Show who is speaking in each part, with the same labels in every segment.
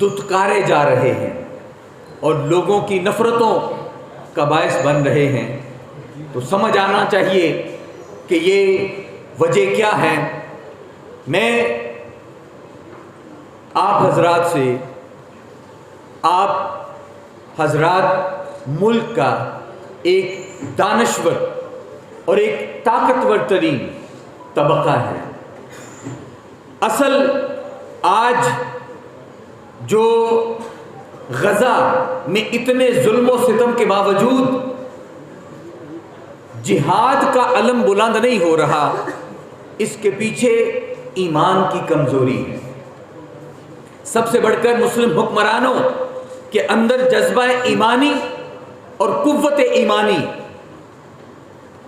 Speaker 1: دتکارے جا رہے ہیں اور لوگوں کی نفرتوں کا باعث بن رہے ہیں، تو سمجھ آنا چاہیے کہ یہ وجہ کیا ہے۔ میں آپ حضرات ملک کا ایک دانشور اور ایک طاقتور ترین طبقہ ہے۔ اصل آج جو غزہ میں اتنے ظلم و ستم کے باوجود جہاد کا علم بلند نہیں ہو رہا، اس کے پیچھے ایمان کی کمزوری ہے۔ سب سے بڑھ کر مسلم حکمرانوں کے اندر جذبہ ایمانی اور قوت ایمانی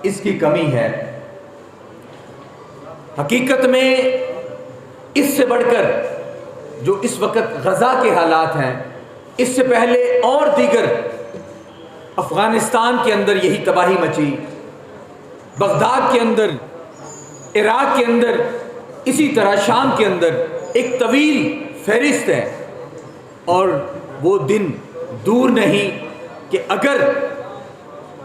Speaker 1: اس کی کمی ہے۔ حقیقت میں اس سے بڑھ کر جو اس وقت غزہ کے حالات ہیں، اس سے پہلے اور دیگر افغانستان کے اندر یہی تباہی مچی، بغداد کے اندر، عراق کے اندر، اسی طرح شام کے اندر ایک طویل فہرست ہے، اور وہ دن دور نہیں کہ اگر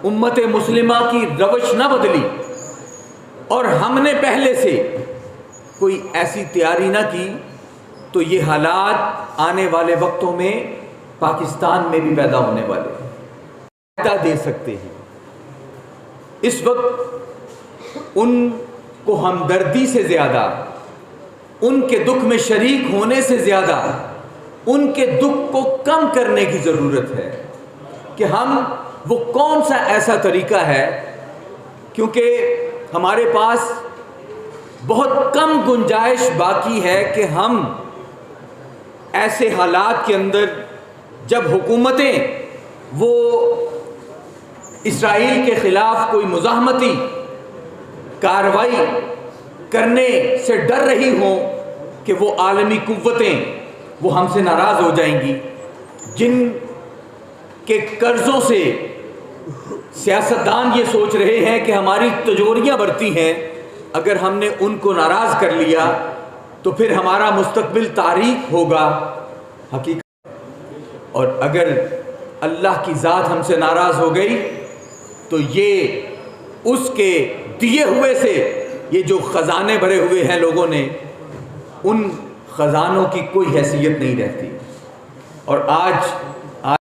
Speaker 1: امت مسلمہ کی روش نہ بدلی اور ہم نے پہلے سے کوئی ایسی تیاری نہ کی تو یہ حالات آنے والے وقتوں میں پاکستان میں بھی پیدا ہونے والے ہیں۔ دے سکتے ہیں اس وقت ان کو ہمدردی سے زیادہ، ان کے دکھ میں شریک ہونے سے زیادہ ان کے دکھ کو کم کرنے کی ضرورت ہے کہ ہم وہ کون سا ایسا طریقہ ہے، کیونکہ ہمارے پاس بہت کم گنجائش باقی ہے کہ ہم ایسے حالات کے اندر جب حکومتیں وہ اسرائیل کے خلاف کوئی مزاحمتی کارروائی کرنے سے ڈر رہی ہوں کہ وہ عالمی قوتیں وہ ہم سے ناراض ہو جائیں گی، جن کے قرضوں سے سیاستدان یہ سوچ رہے ہیں کہ ہماری تجوریاں بڑھتی ہیں، اگر ہم نے ان کو ناراض کر لیا تو پھر ہمارا مستقبل تاریک ہوگا۔ حقیقت اور اگر اللہ کی ذات ہم سے ناراض ہو گئی تو یہ اس کے دیے ہوئے سے یہ جو خزانے بھرے ہوئے ہیں لوگوں نے، ان خزانوں کی کوئی حیثیت نہیں رہتی۔ اور آج